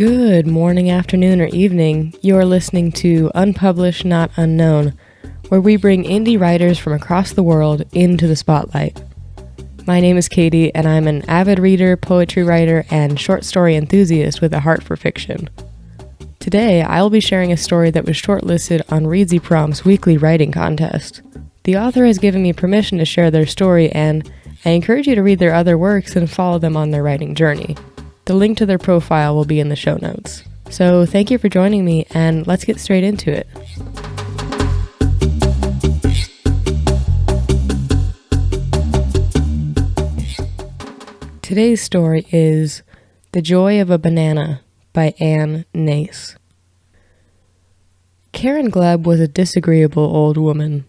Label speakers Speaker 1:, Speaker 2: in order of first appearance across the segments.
Speaker 1: Good morning, afternoon, or evening. You're listening to Unpublished, Not Unknown, where we bring indie writers from across the world into the spotlight. My name is Katie, and I'm an avid reader, poetry writer, and short story enthusiast with a heart for fiction. Today, I'll be sharing a story that was shortlisted on Reedsy Prompt's weekly writing contest. The author has given me permission to share their story, and I encourage you to read their other works and follow them on their writing journey. The link to their profile will be in the show notes. So thank you for joining me, and let's get straight into it. Today's story is The Joy of a Banana by Ann Nace. Karen Gleb was a disagreeable old woman.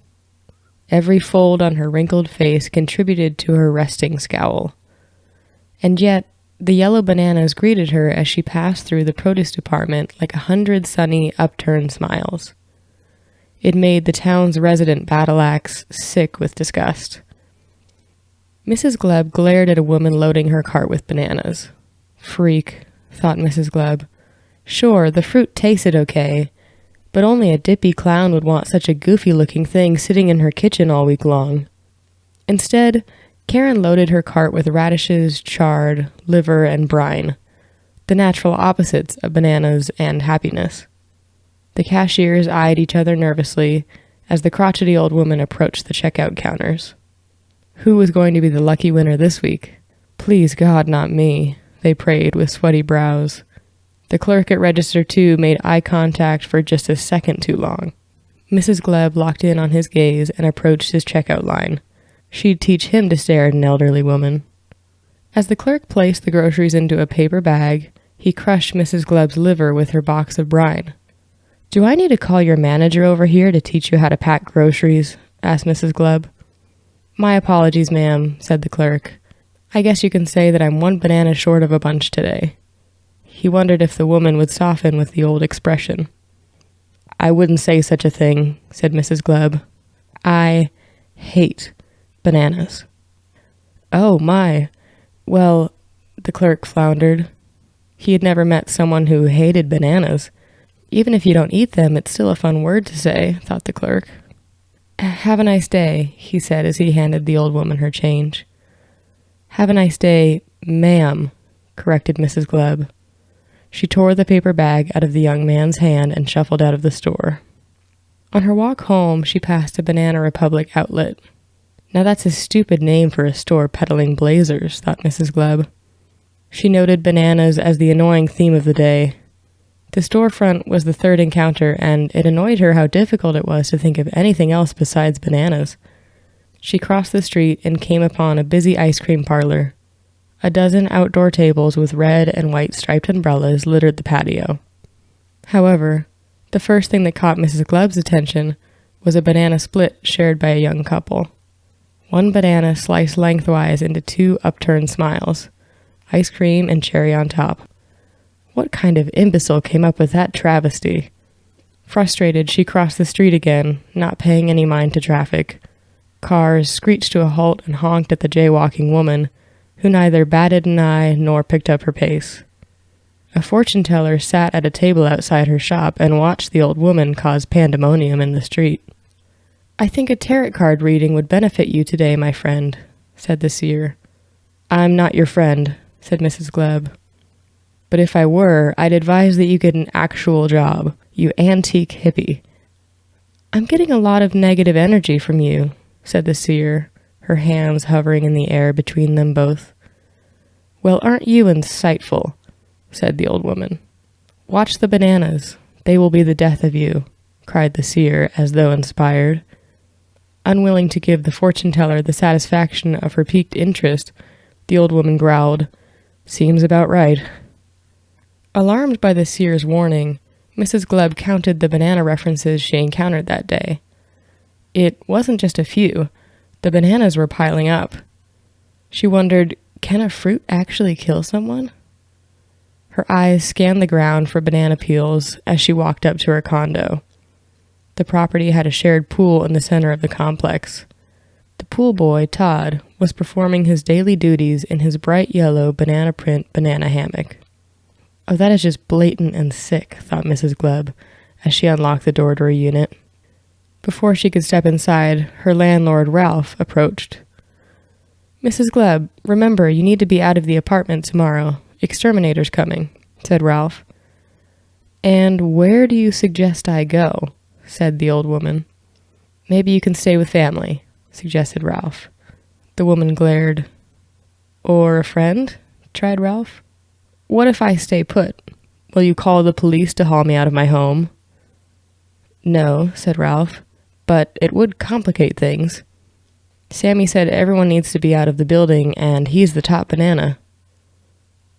Speaker 1: Every fold on her wrinkled face contributed to her resting scowl. And yet, the yellow bananas greeted her as she passed through the produce department like 100 sunny, upturned smiles. It made the town's resident battle axe sick with disgust. Mrs. Gleb glared at a woman loading her cart with bananas. Freak, thought Mrs. Gleb. Sure, the fruit tasted okay, but only a dippy clown would want such a goofy-looking thing sitting in her kitchen all week long. Instead, Karen loaded her cart with radishes, chard, liver, and brine, the natural opposites of bananas and happiness. The cashiers eyed each other nervously as the crotchety old woman approached the checkout counters. Who was going to be the lucky winner this week? Please God, not me, they prayed with sweaty brows. The clerk at Register 2 made eye contact for just a second too long. Mrs. Gleb locked in on his gaze and approached his checkout line. She'd teach him to stare at an elderly woman. As the clerk placed the groceries into a paper bag, he crushed Mrs. Gleb's liver with her box of brine. "Do I need to call your manager over here to teach you how to pack groceries?" asked Mrs. Gleb. "My apologies, ma'am," said the clerk. "I guess you can say that I'm one banana short of a bunch today." He wondered if the woman would soften with the old expression. "I wouldn't say such a thing," said Mrs. Gleb. "I hate bananas." "Oh, my. Well," the clerk floundered. He had never met someone who hated bananas. Even if you don't eat them, it's still a fun word to say, thought the clerk. "Have a nice day," he said as he handed the old woman her change. "Have a nice day, ma'am," corrected Mrs. Gleb. She tore the paper bag out of the young man's hand and shuffled out of the store. On her walk home, she passed a Banana Republic outlet. Now that's a stupid name for a store peddling blazers, thought Mrs. Gleb. She noted bananas as the annoying theme of the day. The storefront was the third encounter, and it annoyed her how difficult it was to think of anything else besides bananas. She crossed the street and came upon a busy ice cream parlor. A dozen outdoor tables with red and white striped umbrellas littered the patio. However, the first thing that caught Mrs. Gleb's attention was a banana split shared by a young couple. One banana sliced lengthwise into two upturned smiles, ice cream and cherry on top. What kind of imbecile came up with that travesty? Frustrated, she crossed the street again, not paying any mind to traffic. Cars screeched to a halt and honked at the jaywalking woman, who neither batted an eye nor picked up her pace. A fortune teller sat at a table outside her shop and watched the old woman cause pandemonium in the street. "I think a tarot card reading would benefit you today, my friend," said the seer. "I'm not your friend," said Mrs. Gleb. "But if I were, I'd advise that you get an actual job, you antique hippie." "I'm getting a lot of negative energy from you," said the seer, her hands hovering in the air between them both. "Well, aren't you insightful?" said the old woman. "Watch the bananas. They will be the death of you," cried the seer as though inspired. Unwilling to give the fortune teller the satisfaction of her piqued interest, the old woman growled, "Seems about right." Alarmed by the seer's warning, Mrs. Gleb counted the banana references she encountered that day. It wasn't just a few. The bananas were piling up. She wondered, can a fruit actually kill someone? Her eyes scanned the ground for banana peels as she walked up to her condo. The property had a shared pool in the center of the complex. The pool boy, Todd, was performing his daily duties in his bright yellow banana print banana hammock. Oh, that is just blatant and sick, thought Mrs. Gleb, as she unlocked the door to her unit. Before she could step inside, her landlord, Ralph, approached. Mrs. Gleb, remember, you need to be out of the apartment tomorrow. Exterminator's coming, said Ralph. And where do you suggest I go? Said the old woman. Maybe you can stay with family, suggested Ralph. The woman glared. Or a friend? Tried Ralph. What if I stay put? Will you call the police to haul me out of my home? No, said Ralph, but it would complicate things. Sammy said everyone needs to be out of the building, and he's the top banana.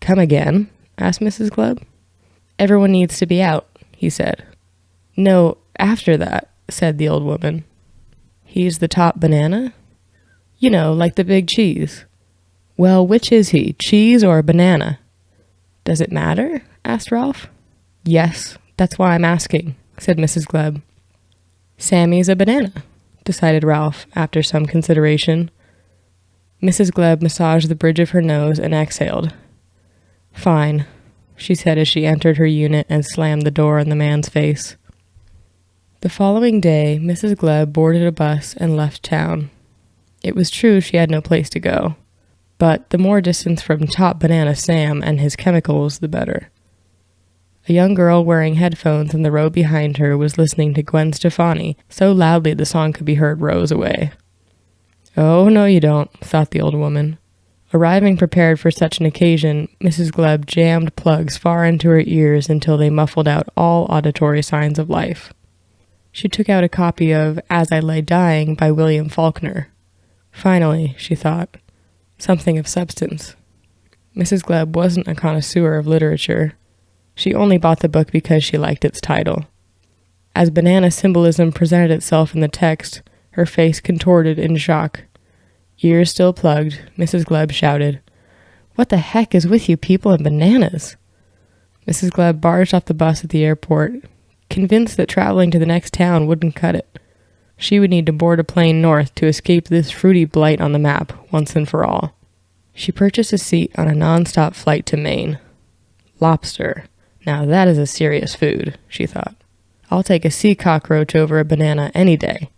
Speaker 1: Come again? Asked Mrs. Gleb. Everyone needs to be out, he said. No, after that, said the old woman. He's the top banana? You know, like the big cheese. Well, which is he, cheese or a banana? Does it matter? Asked Ralph. Yes, that's why I'm asking, said Mrs. Gleb. Sammy's a banana, decided Ralph after some consideration. Mrs. Gleb massaged the bridge of her nose and exhaled. Fine, she said as she entered her unit and slammed the door in the man's face. The following day, Mrs. Gleb boarded a bus and left town. It was true she had no place to go, but the more distance from Top Banana Sam and his chemicals, the better. A young girl wearing headphones in the row behind her was listening to Gwen Stefani so loudly the song could be heard rows away. Oh, no you don't, thought the old woman. Arriving prepared for such an occasion, Mrs. Gleb jammed plugs far into her ears until they muffled out all auditory signs of life. She took out a copy of As I Lay Dying by William Faulkner. Finally, she thought, something of substance. Mrs. Gleb wasn't a connoisseur of literature. She only bought the book because she liked its title. As banana symbolism presented itself in the text, her face contorted in shock. Ears still plugged, Mrs. Gleb shouted, What the heck is with you people and bananas? Mrs. Gleb barged off the bus at the airport, convinced that traveling to the next town wouldn't cut it. She would need to board a plane north to escape this fruity blight on the map once and for all. She purchased a seat on a non-stop flight to Maine. Lobster. Now that is a serious food, she thought. I'll take a sea cockroach over a banana any day.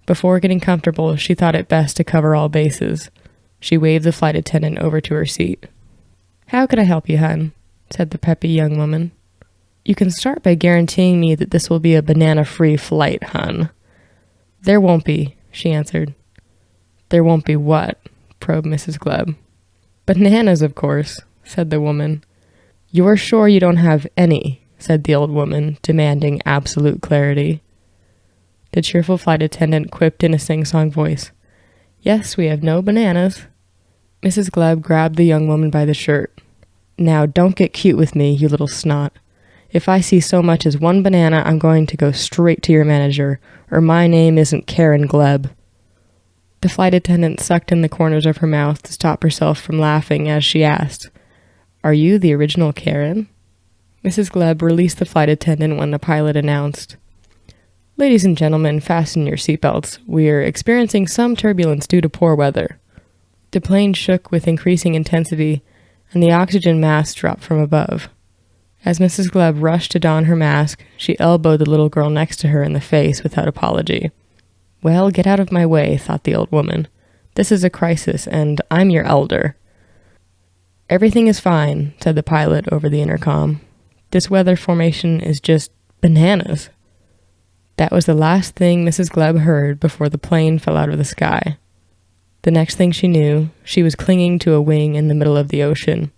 Speaker 1: Before getting comfortable, she thought it best to cover all bases. She waved the flight attendant over to her seat. How can I help you, hun? Said the peppy young woman. You can start by guaranteeing me that this will be a banana-free flight, hun. There won't be, she answered. There won't be what? Probed Mrs. Gleb. Bananas, of course, said the woman. You're sure you don't have any, said the old woman, demanding absolute clarity. The cheerful flight attendant quipped in a sing-song voice. Yes, we have no bananas. Mrs. Gleb grabbed the young woman by the shirt. Now, don't get cute with me, you little snot. If I see so much as one banana, I'm going to go straight to your manager, or my name isn't Karen Gleb. The flight attendant sucked in the corners of her mouth to stop herself from laughing as she asked, Are you the original Karen? Mrs. Gleb released the flight attendant when the pilot announced, Ladies and gentlemen, fasten your seatbelts. We're experiencing some turbulence due to poor weather. The plane shook with increasing intensity, and the oxygen mask dropped from above. As Mrs. Gleb rushed to don her mask, she elbowed the little girl next to her in the face without apology. Well, get out of my way, thought the old woman. This is a crisis, and I'm your elder. Everything is fine, said the pilot over the intercom. This weather formation is just bananas. That was the last thing Mrs. Gleb heard before the plane fell out of the sky. The next thing she knew, she was clinging to a wing in the middle of the ocean.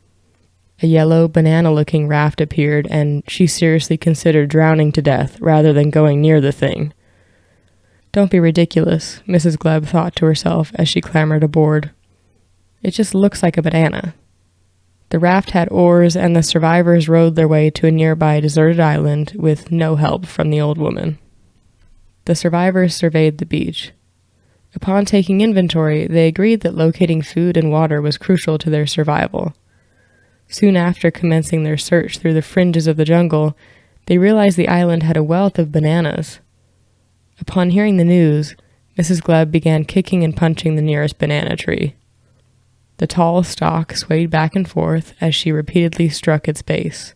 Speaker 1: A yellow, banana-looking raft appeared, and she seriously considered drowning to death rather than going near the thing. Don't be ridiculous, Mrs. Gleb thought to herself as she clambered aboard. It just looks like a banana. The raft had oars, and the survivors rowed their way to a nearby deserted island with no help from the old woman. The survivors surveyed the beach. Upon taking inventory, they agreed that locating food and water was crucial to their survival. Soon after commencing their search through the fringes of the jungle, they realized the island had a wealth of bananas. Upon hearing the news, Mrs. Gleb began kicking and punching the nearest banana tree. The tall stalk swayed back and forth as she repeatedly struck its base.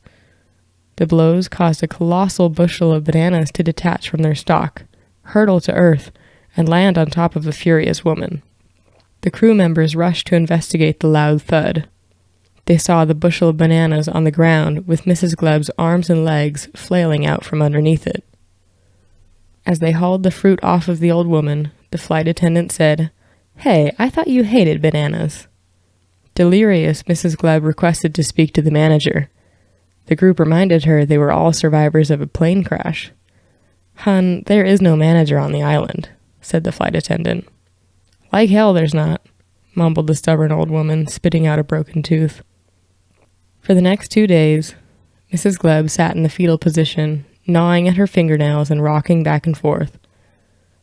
Speaker 1: The blows caused a colossal bushel of bananas to detach from their stalk, hurtle to earth, and land on top of the furious woman. The crew members rushed to investigate the loud thud. They saw the bushel of bananas on the ground with Mrs. Glebb's arms and legs flailing out from underneath it. As they hauled the fruit off of the old woman, the flight attendant said, "Hey, I thought you hated bananas." Delirious, Mrs. Glebb requested to speak to the manager. The group reminded her they were all survivors of a plane crash. "Hun, there is no manager on the island," said the flight attendant. "Like hell there's not," mumbled the stubborn old woman, spitting out a broken tooth. For the next 2 days, Mrs. Glebb sat in the fetal position, gnawing at her fingernails and rocking back and forth.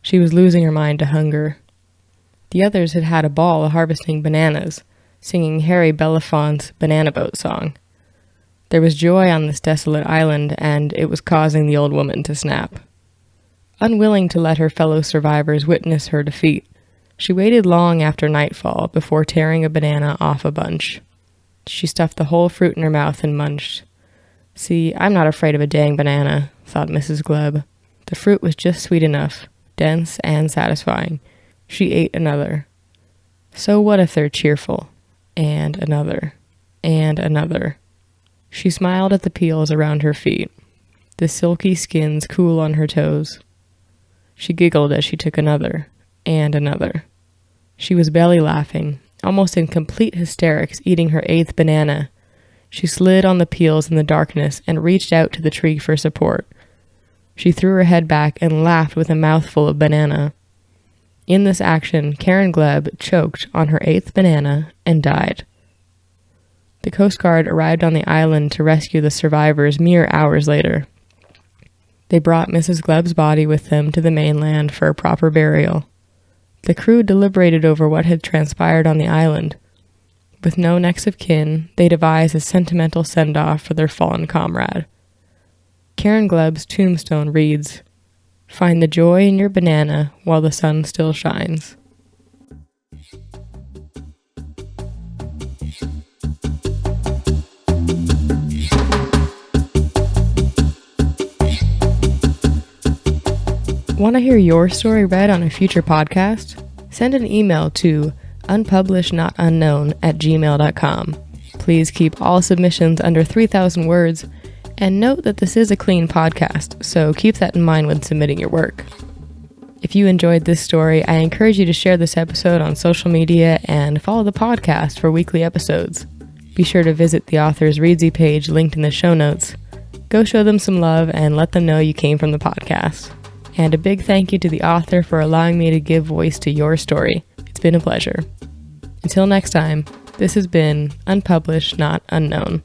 Speaker 1: She was losing her mind to hunger. The others had had a ball harvesting bananas, singing Harry Belafonte's Banana Boat song. There was joy on this desolate island, and it was causing the old woman to snap. Unwilling to let her fellow survivors witness her defeat, she waited long after nightfall before tearing a banana off a bunch. She stuffed the whole fruit in her mouth and munched. "See, I'm not afraid of a dang banana," thought Mrs. Glebb. The fruit was just sweet enough, dense and satisfying. She ate another. So what if they're cheerful? And another. And another. She smiled at the peels around her feet, the silky skins cool on her toes. She giggled as she took another. And another. She was belly laughing, almost in complete hysterics, eating her 8th banana. She slid on the peels in the darkness and reached out to the tree for support. She threw her head back and laughed with a mouthful of banana. In this action, Karen Glebb choked on her 8th banana and died. The Coast Guard arrived on the island to rescue the survivors mere hours later. They brought Mrs. Glebb's body with them to the mainland for a proper burial. The crew deliberated over what had transpired on the island. With no next of kin, they devised a sentimental send-off for their fallen comrade. Karen Glebb's tombstone reads, "Find the joy in your banana while the sun still shines." Want to hear your story read on a future podcast? Send an email to unpublishednotunknown@gmail.com. Please keep all submissions under 3,000 words, and note that this is a clean podcast, so keep that in mind when submitting your work. If you enjoyed this story, I encourage you to share this episode on social media and follow the podcast for weekly episodes. Be sure to visit the author's Readsy page linked in the show notes. Go show them some love and let them know you came from the podcast. And a big thank you to the author for allowing me to give voice to your story. It's been a pleasure. Until next time, this has been Unpublished Not Unknown.